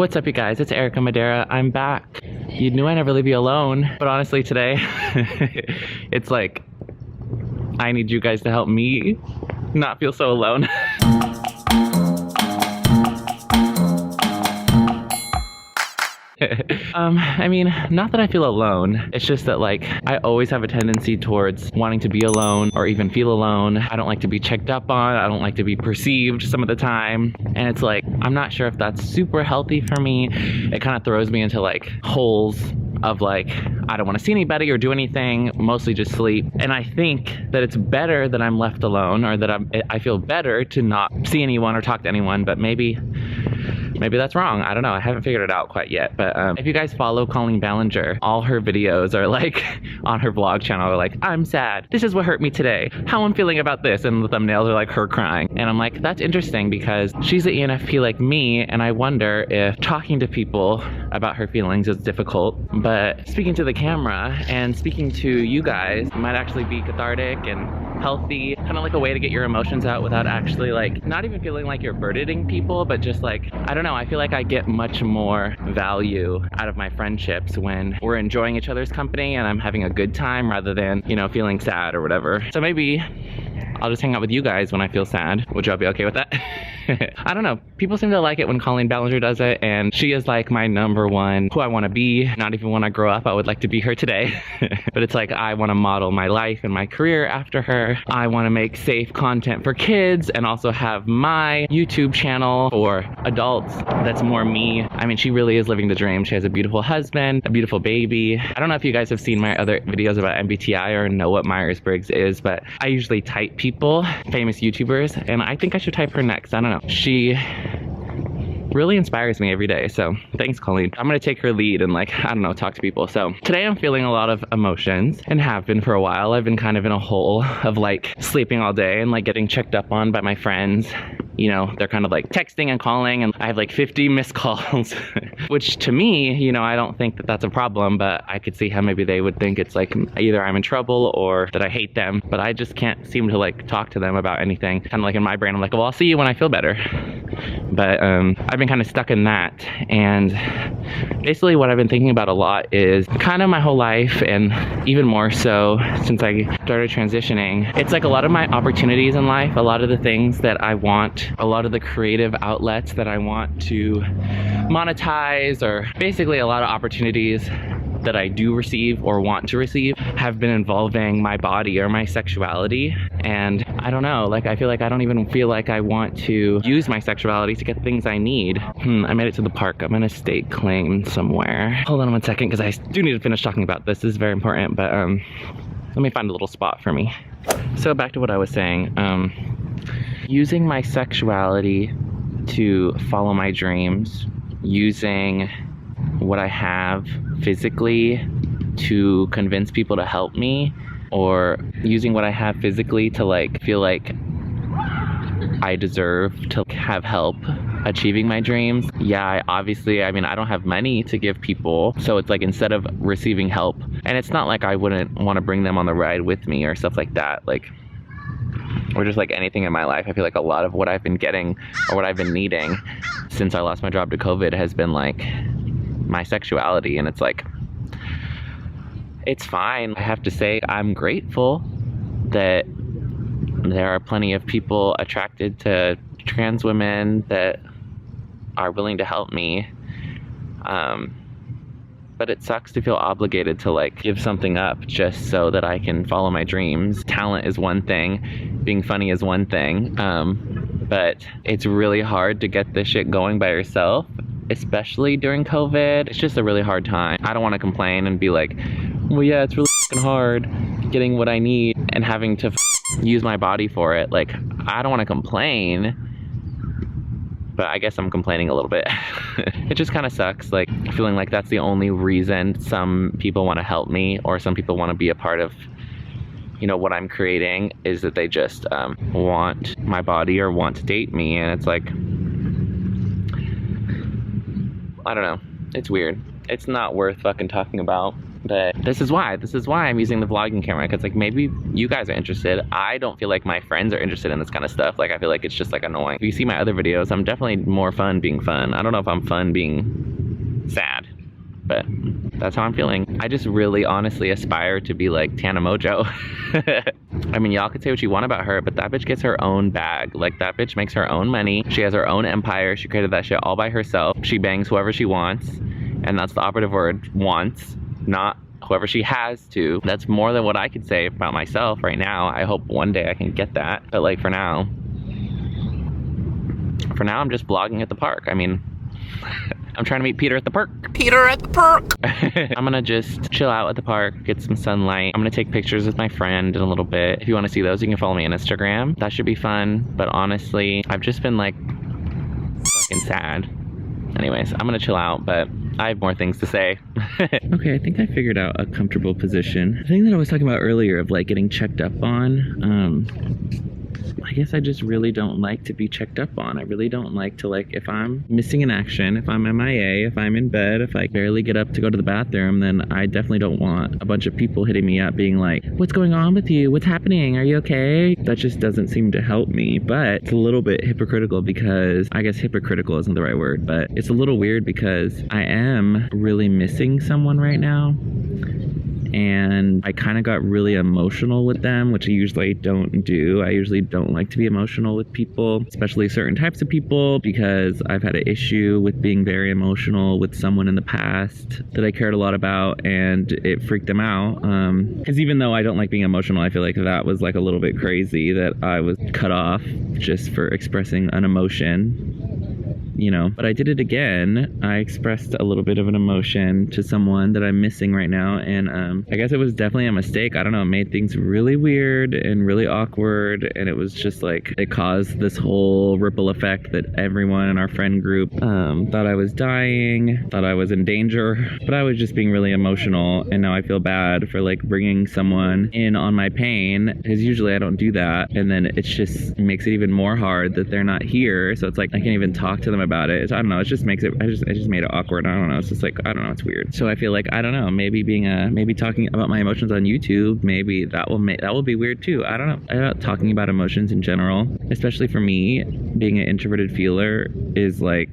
What's up, you guys? It's Erica Madeira. I'm back. You knew I'd never leave you alone, but honestly today, it's like, I need you guys to help me not feel so alone. I mean, not that I feel alone. It's just that, like, I always have a tendency towards wanting to be alone or even feel alone. I don't like to be checked up on. I don't like to be perceived some of the time. And it's like, I'm not sure if that's super healthy for me. It kind of throws me into like holes of like, I don't want to see anybody or do anything, mostly just sleep. And I think that it's better that I'm left alone, or that I feel better to not see anyone or talk to anyone, but maybe that's wrong. I don't know. I haven't figured it out quite yet. But if you guys follow Colleen Ballinger, all her videos are like on her vlog channel are like, I'm sad. This is what hurt me today. How I'm feeling about this. And the thumbnails are like her crying. And I'm like, that's interesting because she's an ENFP like me. And I wonder if talking to people about her feelings is difficult. But speaking to the camera and speaking to you guys might actually be cathartic and healthy, kind of like a way to get your emotions out without actually like, not even feeling like you're burdening people, but just like, I don't know, I feel like I get much more value out of my friendships when we're enjoying each other's company and I'm having a good time rather than, you know, feeling sad or whatever. So maybe I'll just hang out with you guys when I feel sad. Would y'all be okay with that? I don't know. People seem to like it when Colleen Ballinger does it, and she is like my number one who I want to be. Not even when I grow up, I would like to be her today. But it's like, I want to model my life and my career after her. I want to make safe content for kids and also have my YouTube channel for adults that's more me. I mean, she really is living the dream. She has a beautiful husband, a beautiful baby. I don't know if you guys have seen my other videos about MBTI or know what Myers-Briggs is, but I usually type people, famous YouTubers, and I think I should type her next. I don't know. She really inspires me every day. So thanks, Colleen. I'm gonna take her lead and like, I don't know, talk to people. So today I'm feeling a lot of emotions and have been for a while. I've been kind of in a hole of like sleeping all day and like getting checked up on by my friends. You know, they're kind of like texting and calling, and I have like 50 missed calls, which to me, you know, I don't think that that's a problem, but I could see how maybe they would think it's like either I'm in trouble or that I hate them, but I just can't seem to like talk to them about anything. Kind of like in my brain, I'm like, well, I'll see you when I feel better. But I've been kind of stuck in that, and basically what I've been thinking about a lot is kind of my whole life, and even more so since I started transitioning. It's like a lot of my opportunities in life, a lot of the things that I want, a lot of the creative outlets that I want to monetize, or basically a lot of opportunities that I do receive or want to receive have been involving my body or my sexuality. And I don't know, like I feel like I don't even feel like I want to use my sexuality to get things I need. I made it to the park. I'm in a state claim somewhere. Hold on one second, because I do need to finish talking about this. This is very important, but let me find a little spot for me. So back to what I was saying. Using my sexuality to follow my dreams, using what I have physically to convince people to help me, or using what I have physically to like feel like I deserve to have help achieving my dreams. Yeah, obviously, I mean, I don't have money to give people, so it's like instead of receiving help, and it's not like I wouldn't want to bring them on the ride with me or stuff like that, like, or just like anything in my life. I feel like a lot of what I've been getting or what I've been needing since I lost my job to COVID has been like my sexuality, and it's like, it's fine. I have to say I'm grateful that there are plenty of people attracted to trans women that are willing to help me, but it sucks to feel obligated to like give something up just so that I can follow my dreams. Talent is one thing, being funny is one thing, but it's really hard to get this shit going by yourself, especially during COVID. It's just a really hard time. I don't want to complain and be like, well, yeah, it's really fucking hard getting what I need and having to use my body for it. Like, I don't want to complain, but I guess I'm complaining a little bit. It just kind of sucks, like feeling like that's the only reason some people want to help me, or some people want to be a part of, you know, what I'm creating, is that they just want my body or want to date me. And it's like, I don't know, it's weird. It's not worth fucking talking about. But this is why I'm using the vlogging camera, because like maybe you guys are interested. I don't feel like my friends are interested in this kind of stuff. Like I feel like it's just like annoying. If you see my other videos, I'm definitely more fun being fun. I don't know if I'm fun being sad, but that's how I'm feeling. I just really honestly aspire to be like Tana Mojo. I mean, y'all could say what you want about her, but that bitch gets her own bag. Like, that bitch makes her own money. She has her own empire. She created that shit all by herself. She bangs whoever she wants, and that's the operative word, wants, not whoever she has to. That's more than what I could say about myself right now. I hope one day I can get that, but like for now I'm just vlogging at the park. I mean, I'm trying to meet Peter at the park. Peter at the park! I'm gonna just chill out at the park, get some sunlight. I'm gonna take pictures with my friend in a little bit. If you wanna see those, you can follow me on Instagram. That should be fun, but honestly, I've just been like fucking sad. Anyways, I'm gonna chill out, but I have more things to say. Okay, I think I figured out a comfortable position. The thing that I was talking about earlier of like getting checked up on, I guess I just really don't like to be checked up on. I really don't like to, like, if I'm missing in action, if I'm MIA, if I'm in bed, if I barely get up to go to the bathroom, then I definitely don't want a bunch of people hitting me up being like, what's going on with you? What's happening? Are you okay? That just doesn't seem to help me. But it's a little bit hypocritical because, I guess hypocritical isn't the right word, but it's a little weird because I am really missing someone right now. And I kind of got really emotional with them, which I usually don't do. I usually don't like to be emotional with people, especially certain types of people, because I've had an issue with being very emotional with someone in the past that I cared a lot about, and it freaked them out. Because even though I don't like being emotional, I feel like that was like a little bit crazy that I was cut off just for expressing an emotion. You know, but I did it again. I expressed a little bit of an emotion to someone that I'm missing right now, and I guess it was definitely a mistake. I don't know, it made things really weird and really awkward, and it was just like, it caused this whole ripple effect that everyone in our friend group thought I was dying, thought I was in danger, but I was just being really emotional, and now I feel bad for like bringing someone in on my pain, because usually I don't do that, and then it just makes it even more hard that they're not here, so it's like I can't even talk to them about it. I don't know, it just makes it, I just made it awkward. I don't know, it's just like, I don't know, it's weird. So I feel like, I don't know, maybe maybe talking about my emotions on YouTube, maybe that will be weird too. I don't know. I don't talking about emotions in general, especially for me, being an introverted feeler is like,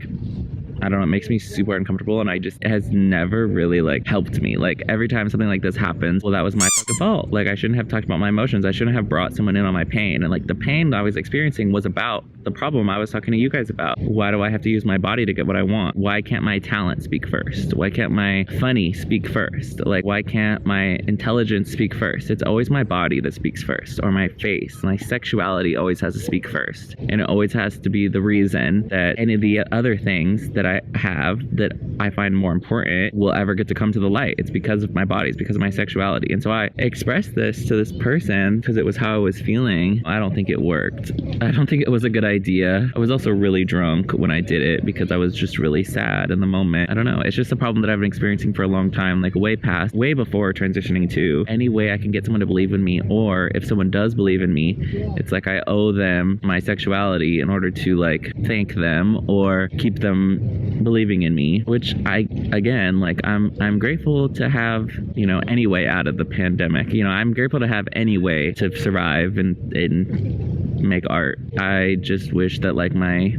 I don't know, it makes me super uncomfortable, and it has never really like helped me. Like every time something like this happens, well, that was my fucking fault. Like I shouldn't have talked about my emotions. I shouldn't have brought someone in on my pain. And like the pain that I was experiencing was about the problem I was talking to you guys about. Why do I have to use my body to get what I want? Why can't my talent speak first? Why can't my funny speak first? Like why can't my intelligence speak first? It's always my body that speaks first, or my face. My sexuality always has to speak first. And it always has to be the reason that any of the other things that I have that I find more important will ever get to come to the light. It's because of my body. It's because of my sexuality. And so I expressed this to this person because it was how I was feeling. I don't think it worked. I don't think it was a good idea. I was also really drunk when I did it because I was just really sad in the moment. I don't know. It's just a problem that I've been experiencing for a long time, like way before transitioning to any way I can get someone to believe in me, or if someone does believe in me, it's like I owe them my sexuality in order to like thank them or keep them believing in me, which I'm grateful to have, you know, any way out of the pandemic. You know, I'm grateful to have any way to survive and make art. I just wish that like my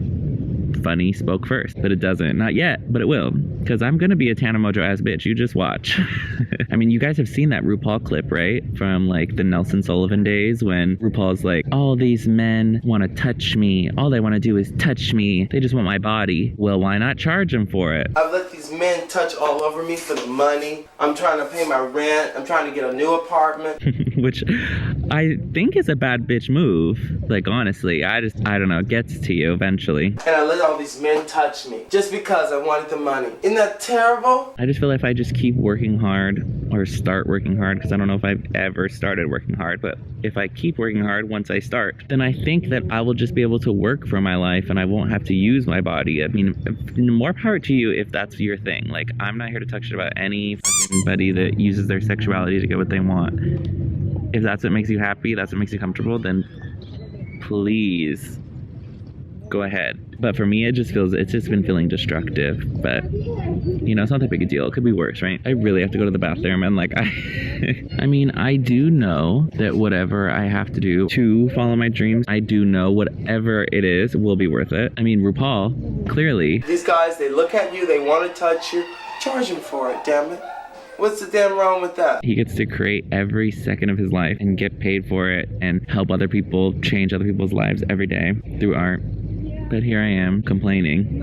funny spoke first, but it doesn't. Not yet, but it will, because I'm gonna be a Tana Mojo ass bitch. You just watch. I mean, you guys have seen that RuPaul clip, right? From like the Nelson Sullivan days when RuPaul's like, all these men want to touch me. All they want to do is touch me. They just want my body. Well, why not charge them for it? I've let these men touch all over me for the money. I'm trying to pay my rent. I'm trying to get a new apartment. Which I think is a bad bitch move. Like, honestly, I don't know, it gets to you eventually. And I let all these men touch me just because I wanted the money. Isn't that terrible? I just feel like if I just keep working hard or start working hard, because I don't know if I've ever started working hard, but if I keep working hard once I start, then I think that I will just be able to work for my life and I won't have to use my body. I mean, more power to you if that's your thing. Like, I'm not here to talk shit about anybody that uses their sexuality to get what they want. If that's what makes you happy, that's what makes you comfortable, then please go ahead. But for me, it's just been feeling destructive. But, you know, it's not that big a deal. It could be worse, right? I really have to go to the bathroom and like, I mean, I do know that whatever I have to do to follow my dreams, I do know whatever it is will be worth it. I mean, RuPaul, clearly. These guys, they look at you, they want to touch you, charge them for it, damn it. What's the damn wrong with that? He gets to create every second of his life and get paid for it and help other people, change other people's lives every day through art. But here I am complaining.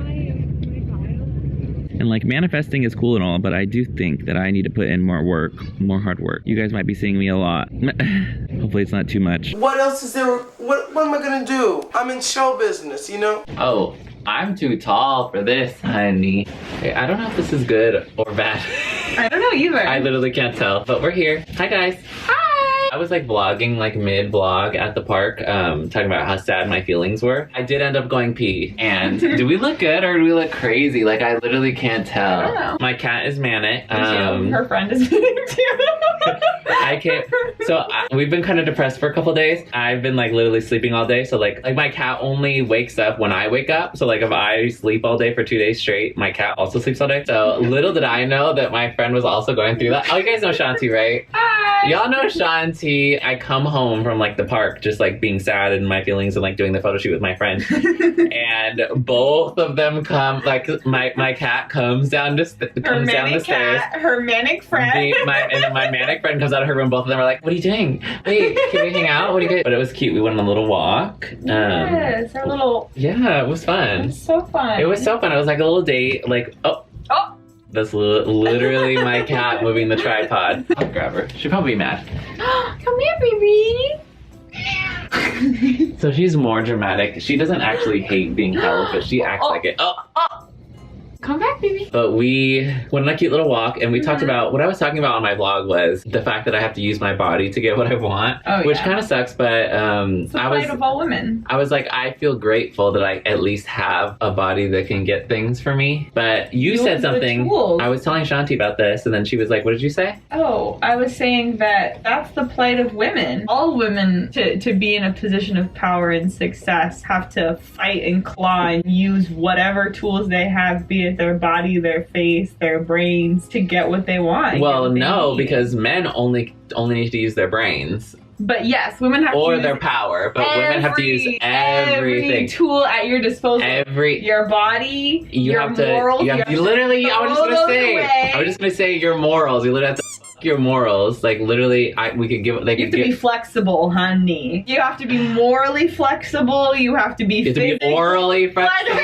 And like manifesting is cool and all, but I do think that I need to put in more work, more hard work. You guys might be seeing me a lot. Hopefully it's not too much. What else is there? What am I gonna do? I'm in show business, you know? Oh, I'm too tall for this, honey. Okay, I don't know if this is good or bad. I don't know either. I literally can't tell, but we're here. Hi guys. Hi! I was like vlogging, like mid-vlog at the park, talking about how sad my feelings were. I did end up going pee, and do we look good or do we look crazy? Like, I literally can't tell. I don't know. My cat is manic. Her friend is manic too. I can't. So we've been kind of depressed for a couple days. I've been like literally sleeping all day. So like my cat only wakes up when I wake up. So like if I sleep all day for 2 days straight, my cat also sleeps all day. So little did I know that my friend was also going through that. Oh, you guys know Shanti, right? Hi! Y'all know Shanti. I come home from like the park just like being sad in my feelings and like doing the photo shoot with my friend. And both of them come, like my cat comes down the stairs. Her manic friend. My manic friend comes out of her room. Both of them are like, "What are you doing? Wait, can we hang out? What are you doing?" But it was cute. We went on a little walk. Yes, our little. Yeah, it was fun. It was so fun. It was so fun. It was like a little date. Like, oh. That's literally my cat moving the tripod. I'll grab her. She'll probably be mad. Come here, baby. So she's more dramatic. She doesn't actually hate being held, but she acts like it. Come back, baby. But we went on a cute little walk, and we talked about, what I was talking about on my vlog was the fact that I have to use my body to get what I want, which kind of sucks, but it's the plight of all women. I was like, I feel grateful that I at least have a body that can get things for me. But you said something. I was telling Shanti about this, and then she was like, what did you say? Oh, I was saying that that's the plight of women. All women, to be in a position of power and success, have to fight and claw and use whatever tools they have, be it their body, their face, their brains, to get what they want. Well, no, because men only need to use their brains. But yes, women have to use their power, but women have to use everything. Every tool at your disposal. Your body, your morals. You literally, I was just gonna say your morals. You literally have to your morals. Like literally, you have to be flexible, honey. You have to be morally flexible. You have to be morally flexible.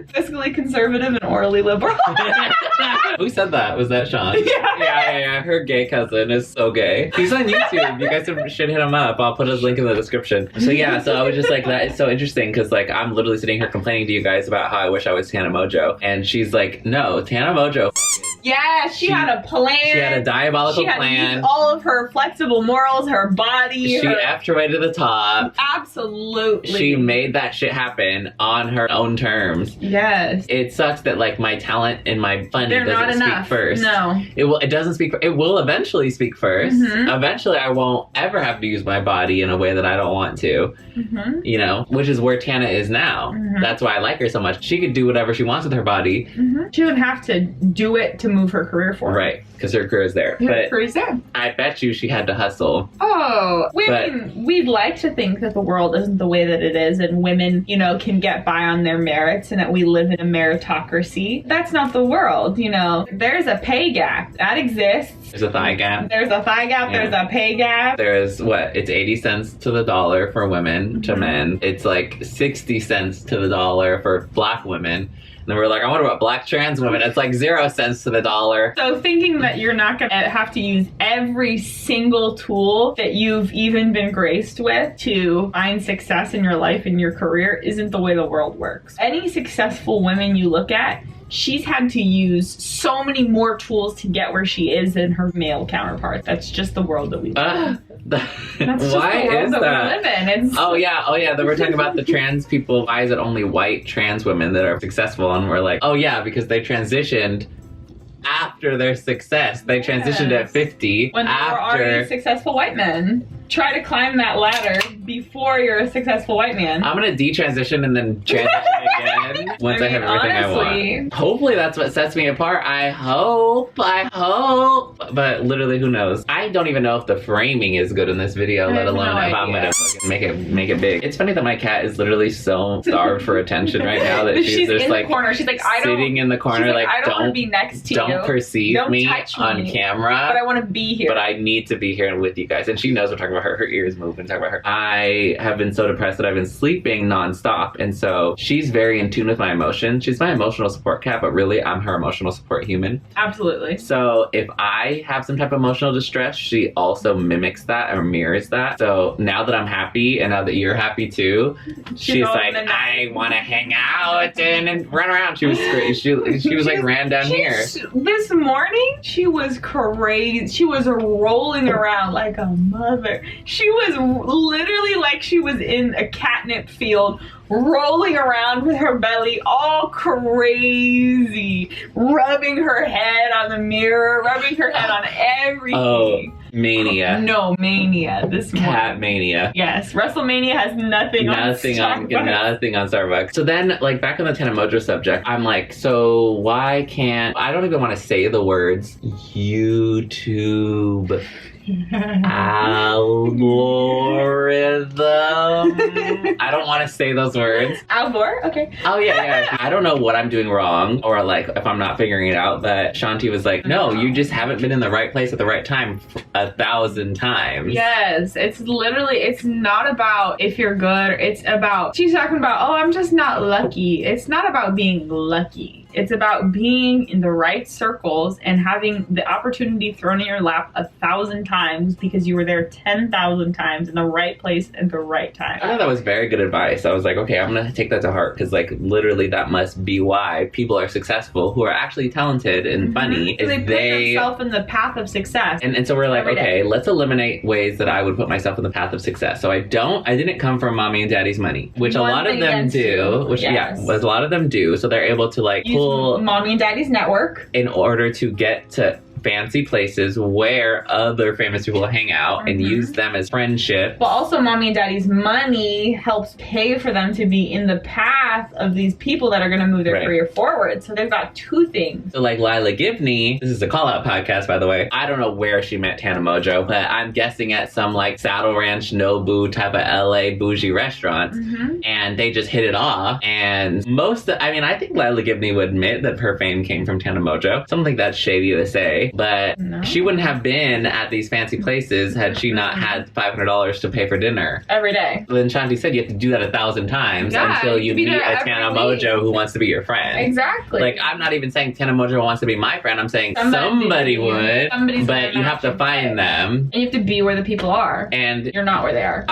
Fiscally conservative and orally liberal. Who said that? Was that Sean? Yeah. Her gay cousin is so gay. He's on YouTube. You guys should hit him up. I'll put his link in the description. So yeah, so I was just like, that is so interesting because like I'm literally sitting here complaining to you guys about how I wish I was Tana Mojo, and she's like, no, Tana Mojo. Yeah, she had a plan. She had a diabolical plan. She had to use all of her flexible morals, her body. She effed her way to the top. Absolutely. She made that shit happen on her own terms. Yes. It sucks that like my talent and my funny doesn't speak first. No. It doesn't speak. It will eventually speak first. Mm-hmm. Eventually, I won't ever have to use my body in a way that I don't want to. Mm-hmm. You know, which is where Tana is now. Mm-hmm. That's why I like her so much. She could do whatever she wants with her body. Mm-hmm. She would have to do it to move her career forward. Right, because her career is there. Her career is there. I bet you she had to hustle. Oh, we'd like to think that the world isn't the way that it is, and women, you know, can get by on their merits, and that we live in a meritocracy. That's not the world, you know. There's a pay gap. That exists. There's a thigh gap. There's a thigh gap. Yeah. There's a pay gap. There's it's 80 cents to the dollar for women to men. It's like 60 cents to the dollar for black women. And then we're like, I wonder about black trans women. It's like 0 cents to the dollar. So thinking that you're not going to have to use every single tool that you've even been graced with to find success in your life and your career isn't the way the world works. Any successful women you look at, she's had to use so many more tools to get where she is than her male counterpart. That's just the world that we live in. That's just why the world is that we live in. Oh yeah. Then we're talking about the trans people. Why is it only white trans women that are successful? And we're like, oh yeah, because they transitioned after their success. They transitioned at 50 when they were already after. successful white men. Try to climb that ladder before you're a successful white man. I'm gonna detransition and then transition again once I have everything I honestly, want. Hopefully that's what sets me apart. I hope. But literally, who knows? I don't even know if the framing is good in this video, let alone if I'm gonna fucking make it big. It's funny that my cat is literally so starved for attention right now that she's just in like the corner. She's like, I don't. sitting in the corner, She's like I don't want to be next to you. don't perceive Don't me touch on me, camera. But I want to be here. But I need to be here with you guys. And she knows we're talking about her. Her ears move and talk about her. I have been so depressed that I've been sleeping nonstop. And so she's very in tune with my emotions. She's my emotional support cat, but really I'm her emotional support human. Absolutely. So if I have some type of emotional distress, she also mimics that or mirrors that. So now that I'm happy and now that you're happy too, she's like, I want to hang out and run around. She was great. She was like ran down here. This morning, she was crazy. She was rolling around like a mother. She was literally like she was in a catnip field, rolling around with her belly all crazy, rubbing her head on the mirror, rubbing her head on everything. Oh, mania. No, mania this morning. Cat mania. Yes, WrestleMania has nothing on Starbucks. So then, like, back on the Tanamojo subject, I'm like, so why can't, I don't even want to say the words YouTube algorithm. I don't want to say those words. Alvor? Okay. Oh, yeah. I don't know what I'm doing wrong or, like, if I'm not figuring it out, but Shanti was like, no, you just haven't been in the right place at the right time 1,000 times. Yes, it's literally, it's not about if you're good, it's about, she's talking about, oh, I'm just not lucky. It's not about being lucky. It's about being in the right circles and having the opportunity thrown in your lap 1,000 times because you were there 10,000 times in the right place at the right time. I thought that was very good advice. I was like, okay, I'm gonna take that to heart because, like, literally that must be why people are successful who are actually talented and funny. So is they put themselves in the path of success. And so we're like, every day. okay, let's eliminate ways that I would put myself in the path of success. So I didn't come from mommy and daddy's money, which a lot of them do. Which a lot of them do. So they're able to like pull mommy and daddy's network in order to get to fancy places where other famous people hang out and use them as friendship. But also mommy and daddy's money helps pay for them to be in the path of these people that are going to move their career forward. So they've got two things. So like Lila Gibney, this is a call out podcast by the way. I don't know where she met Tana Mojo, but I'm guessing at some like Saddle Ranch Nobu type of LA bougie restaurants. And they just hit it off. And I think Lila Gibney would admit that her fame came from Tana Mojo. Something that's shady to say. But she wouldn't have been at these fancy places had she not had $500 to pay for dinner. Every day. Then Shanti said you have to do that 1,000 times until you meet a Tana Mojo who wants to be your friend. Exactly. Like, I'm not even saying Tana Mojo wants to be my friend. I'm saying somebody would. But you have to find them. And you have to be where the people are. And you're not where they are.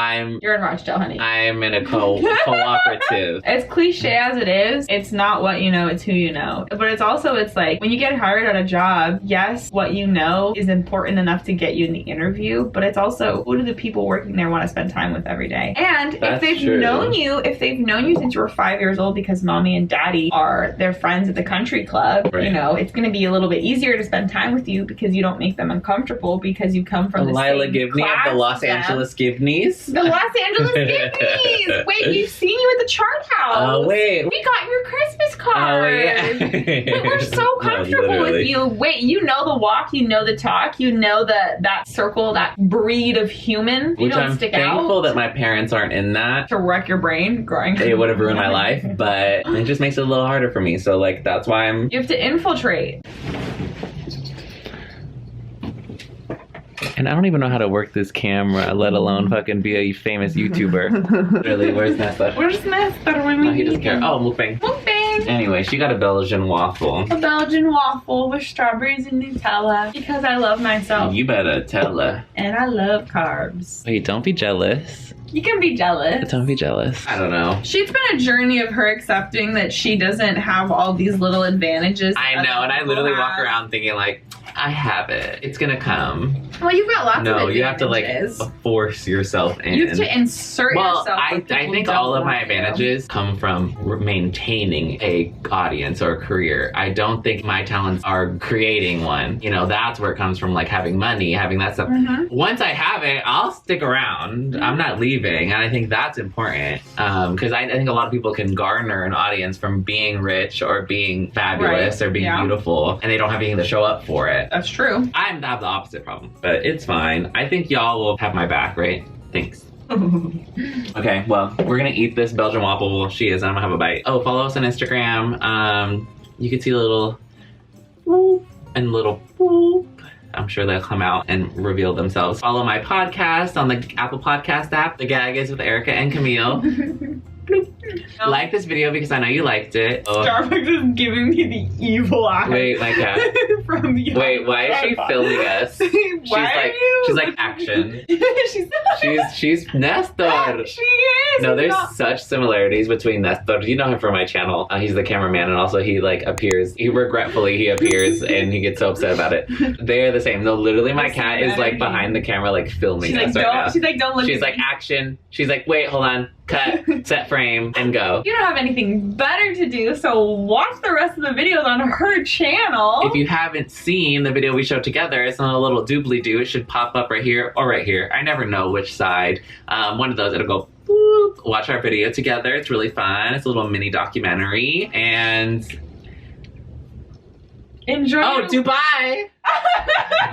You're in Rochdale, honey. I'm in a cooperative. As cliche as it is, it's not what you know, it's who you know. But it's also, it's like, when you get hired at a job, yes, what you know is important enough to get you in the interview, but it's also, who do the people working there want to spend time with every day? And if they've known you since you were 5 years old because mommy and daddy are their friends at the country club, you know, it's going to be a little bit easier to spend time with you because you don't make them uncomfortable because you come from the Lila same Gibney of the Los Angeles Gibneys. The Los Angeles Gibneys! Wait, we've seen you at the chart house. Oh, wait. We got your Christmas card. Oh, yeah. Wait, we're so comfortable with you. Wait, you know the walk, you know the talk, you know that circle, that breed of human. You Which don't I'm stick thankful out that my parents aren't in that. to wreck your brain growing. It would have ruined my life, but it just makes it a little harder for me. So, like, that's why You have to infiltrate. And I don't even know how to work this camera, let alone fucking be a famous YouTuber. Really, where's Nessa? Where's Nesta? No, he doesn't care. Oh, mukbang. Mukbang. Anyway, she got a Belgian waffle. A Belgian waffle with strawberries and Nutella because I love myself. You better tell her. And I love carbs. Wait, don't be jealous. You can be jealous. Don't be jealous. I don't know. She's been a journey of her accepting that she doesn't have all these little advantages. I know, and I literally walk around thinking like, I have it. It's gonna come. Well, you've got lots of advantages. No, you have to like force yourself in. You have to insert yourself. I think all of my advantages come from maintaining a audience or a career. I don't think my talents are creating one. You know, that's where it comes from, like having money, having that stuff. Once I have it, I'll stick around. I'm not leaving, and I think that's important because I think a lot of people can garner an audience from being rich or being fabulous or being beautiful, and they don't have anything to show up for it. That's true. I have the opposite problem, but it's fine. I think y'all will have my back, right? Thanks. Okay, well, we're gonna eat this Belgian waffle while she is, and I'm gonna have a bite. Oh, follow us on Instagram. You can see a little whoop and little whoop. I'm sure they'll come out and reveal themselves. Follow my podcast on the Apple Podcast app, The Gag Is with Erica and Camille. Like this video because I know you liked it. Starbucks is giving me the evil eye. Wait, my cat. From the Wait, why is she filming us? She's like action. she's Nestor. She is. No, there's such similarities between Nestor. You know him from my channel. He's the cameraman, and also he like appears. He appears, and he gets so upset about it. They're the same. No, literally, my cat is like behind the camera, like filming us right now. She's like, don't look. She's like, action. She's like, wait, hold on. Cut, set frame, and go. You don't have anything better to do, so watch the rest of the videos on her channel. If you haven't seen the video we showed together, it's on a little doobly-doo. It should pop up right here or right here. I never know which side. One of those, it'll go boop. Watch our video together. It's really fun. It's a little mini documentary. And enjoy. Oh, Dubai!